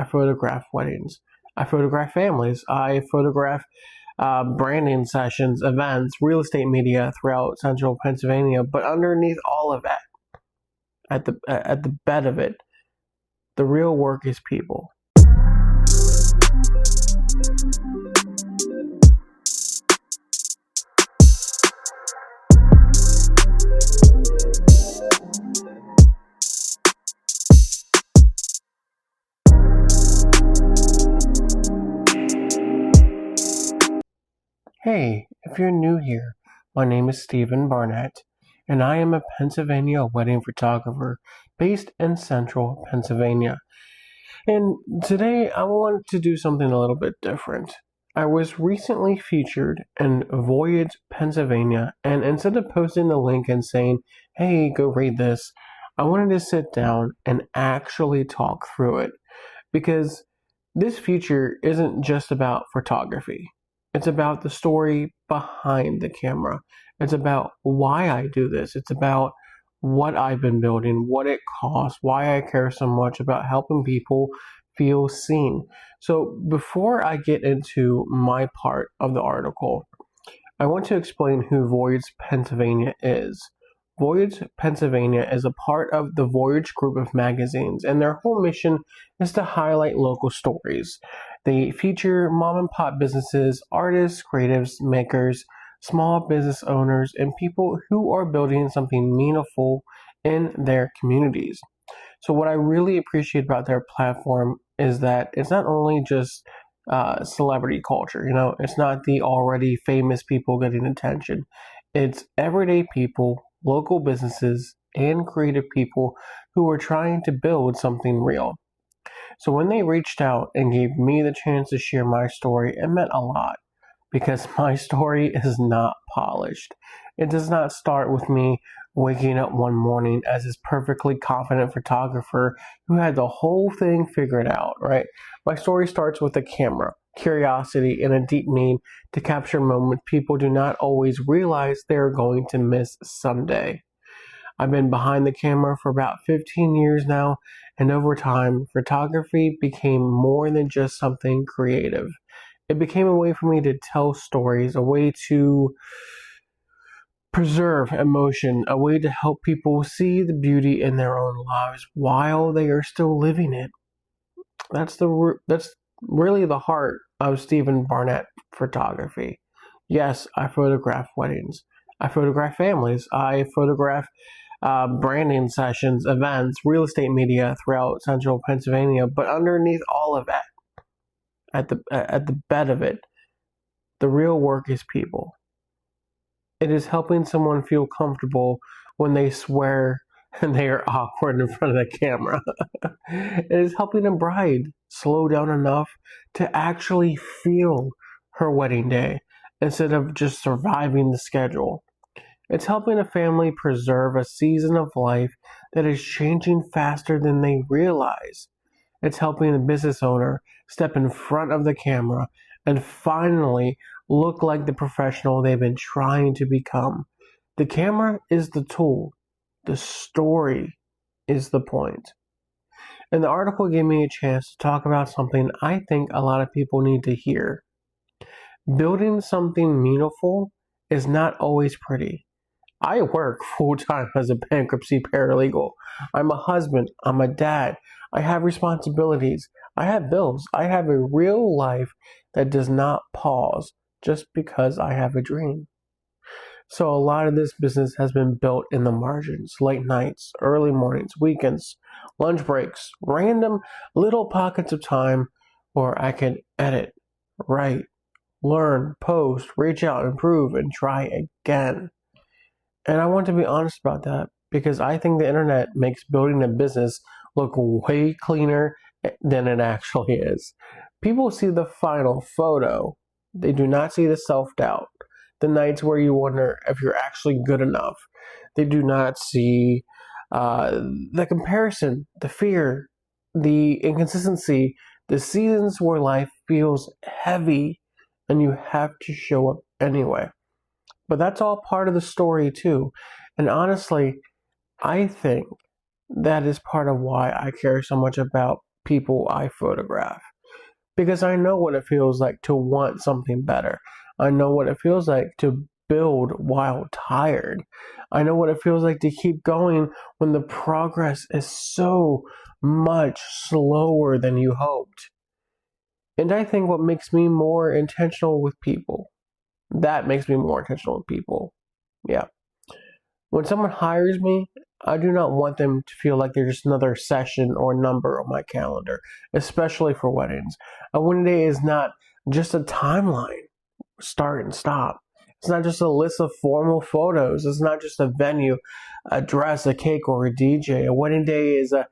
I photograph weddings. I photograph families. I photograph branding sessions, events, real estate media throughout central Pennsylvania. But underneath all of that, at the bed of it, the real work is people. Hey, if you're new here, my name is Stevon Barnett, and I am a Pennsylvania wedding photographer based in central Pennsylvania. And today I want to do something a little bit different. I was recently featured in Voyage Pennsylvania, and instead of posting the link and saying, hey, go read this, I wanted to sit down and actually talk through it, because this feature isn't just about photography. It's about the story behind the camera. It's about why I do this. It's about what I've been building, what it costs, why I care so much about helping people feel seen. So before I get into my part of the article, I want to explain who Voyage Pennsylvania is. Voyage Pennsylvania is a part of the Voyage group of magazines, and their whole mission is to highlight local stories. They feature mom and pop businesses, artists, creatives, makers, small business owners, and people who are building something meaningful in their communities. So what I really appreciate about their platform is that it's not only just celebrity culture, it's not the already famous people getting attention. It's everyday people, local businesses, and creative people who are trying to build something real. So when they reached out and gave me the chance to share my story, it meant a lot, because my story is not polished. It does not start with me waking up one morning as this perfectly confident photographer who had the whole thing figured out, right? My story starts with a camera, curiosity, and a deep need to capture moments people do not always realize they're going to miss someday. I've been behind the camera for about 15 years now, and over time, photography became more than just something creative. It became a way for me to tell stories, a way to preserve emotion, a way to help people see the beauty in their own lives while they are still living it. That's really the heart of Stevon Barnett Photography. Yes, I photograph weddings. I photograph families. I photograph branding sessions, events, real estate media throughout central Pennsylvania. But underneath all of that, at the bed of it, the real work is people. It is helping someone feel comfortable when they swear and they are awkward in front of the camera. It is helping a bride slow down enough to actually feel her wedding day instead of just surviving the schedule. It's helping a family preserve a season of life that is changing faster than they realize. It's helping a business owner step in front of the camera and finally look like the professional they've been trying to become. The camera is the tool. The story is the point. And the article gave me a chance to talk about something I think a lot of people need to hear. Building something meaningful is not always pretty. I work full-time as a bankruptcy paralegal. I'm a husband. I'm a dad. I have responsibilities. I have bills. I have a real life that does not pause just because I have a dream. So a lot of this business has been built in the margins, late nights, early mornings, weekends, lunch breaks, random little pockets of time where I can edit, write, learn, post, reach out, improve, and try again. And I want to be honest about that, because I think the internet makes building a business look way cleaner than it actually is. People see the final photo. They do not see the self-doubt, the nights where you wonder if you're actually good enough. They do not see the comparison, the fear, the inconsistency, the seasons where life feels heavy and you have to show up anyway. But that's all part of the story too. And honestly, I think that is part of why I care so much about people I photograph. Because I know what it feels like to want something better. I know what it feels like to build while tired. I know what it feels like to keep going when the progress is so much slower than you hoped. And I think what makes me more intentional with people, that makes me more intentional with people. Yeah. When someone hires me, I do not want them to feel like they're just another session or number on my calendar, especially for weddings. A wedding day is not just a timeline, start and stop. It's not just a list of formal photos. It's not just a venue, a dress, a cake, or a DJ. A wedding day is a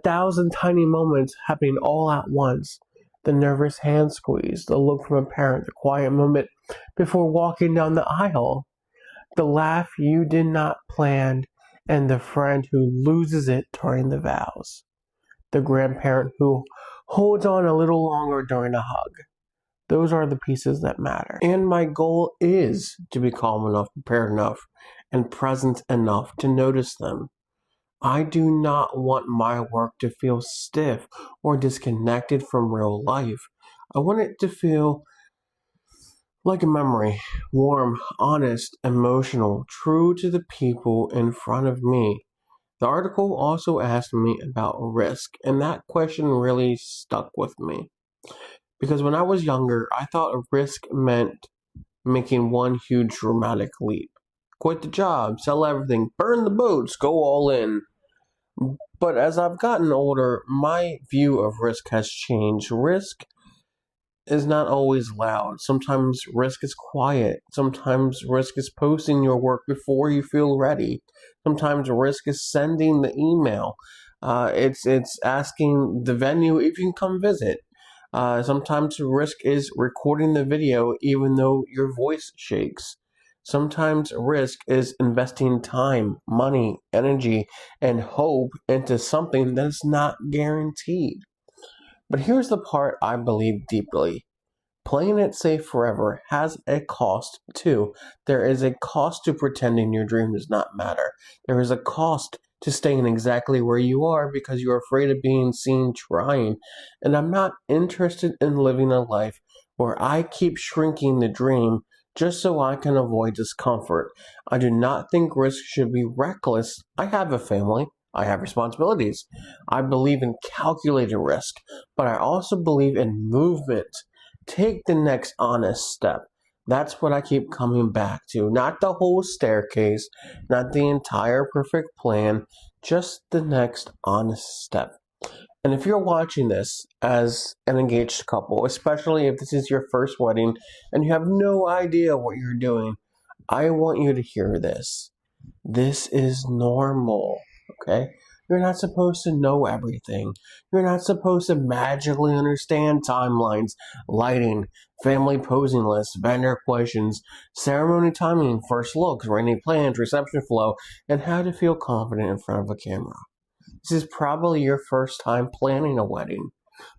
thousand tiny moments happening all at once. The nervous hand squeeze, the look from a parent, the quiet moment before walking down the aisle, the laugh you did not plan, and the friend who loses it during the vows, the grandparent who holds on a little longer during a hug. Those are the pieces that matter. And my goal is to be calm enough, prepared enough, and present enough to notice them. I do not want my work to feel stiff or disconnected from real life. I want it to feel like a memory, warm, honest, emotional, true to the people in front of me. The article also asked me about risk, and that question really stuck with me. Because when I was younger, I thought risk meant making one huge dramatic leap. Quit the job, sell everything, burn the boats, go all in. But as I've gotten older, my view of risk has changed. Risk is not always loud. Sometimes risk is quiet. Sometimes risk is posting your work before you feel ready. Sometimes risk is sending the email. It's asking the venue if you can come visit. Sometimes risk is recording the video even though your voice shakes. Sometimes risk is investing time, money, energy, and hope into something that is not guaranteed. But here's the part I believe deeply. Playing it safe forever has a cost too. There is a cost to pretending your dream does not matter. There is a cost to staying exactly where you are because you're afraid of being seen trying. And I'm not interested in living a life where I keep shrinking the dream just so I can avoid discomfort. I do not think risk should be reckless. I have a family. I have responsibilities. I believe in calculated risk, but I also believe in movement. Take the next honest step. That's what I keep coming back to. Not the whole staircase, not the entire perfect plan, just the next honest step. And if you're watching this as an engaged couple, especially if this is your first wedding and you have no idea what you're doing, I want you to hear this. This is normal, okay? You're not supposed to know everything. You're not supposed to magically understand timelines, lighting, family posing lists, vendor questions, ceremony timing, first looks, wedding plans, reception flow, and how to feel confident in front of a camera. This is probably your first time planning a wedding,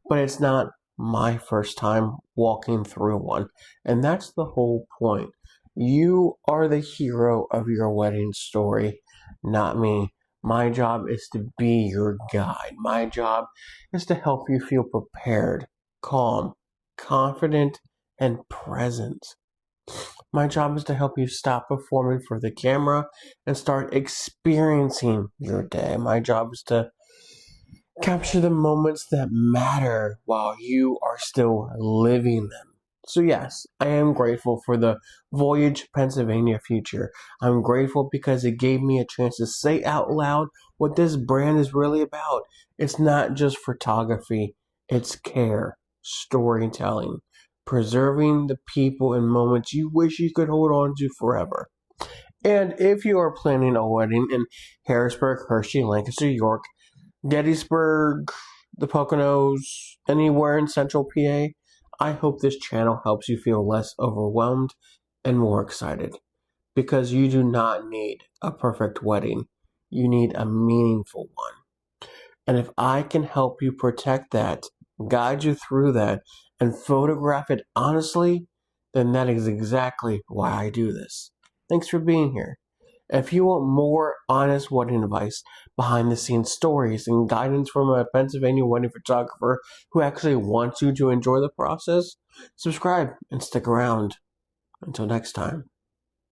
but it's not my first time walking through one. And that's the whole point. You are the hero of your wedding story, not me. My job is to be your guide. My job is to help you feel prepared, calm, confident, and present. My job is to help you stop performing for the camera and start experiencing your day. My job is to capture the moments that matter while you are still living them. So yes, I am grateful for the Voyage Pennsylvania feature. I'm grateful because it gave me a chance to say out loud what this brand is really about. It's not just photography, it's care, storytelling, preserving the people and moments you wish you could hold on to forever. And if you are planning a wedding in Harrisburg, Hershey, Lancaster, York, Gettysburg, the Poconos, anywhere in central PA, I hope this channel helps you feel less overwhelmed and more excited. Because you do not need a perfect wedding. You need a meaningful one. And if I can help you protect that, guide you through that, and photograph it honestly, then that is exactly why I do this. Thanks for being here. If you want more honest wedding advice, behind the scenes stories and guidance from a Pennsylvania wedding photographer who actually wants you to enjoy the process, subscribe and stick around. Until next time.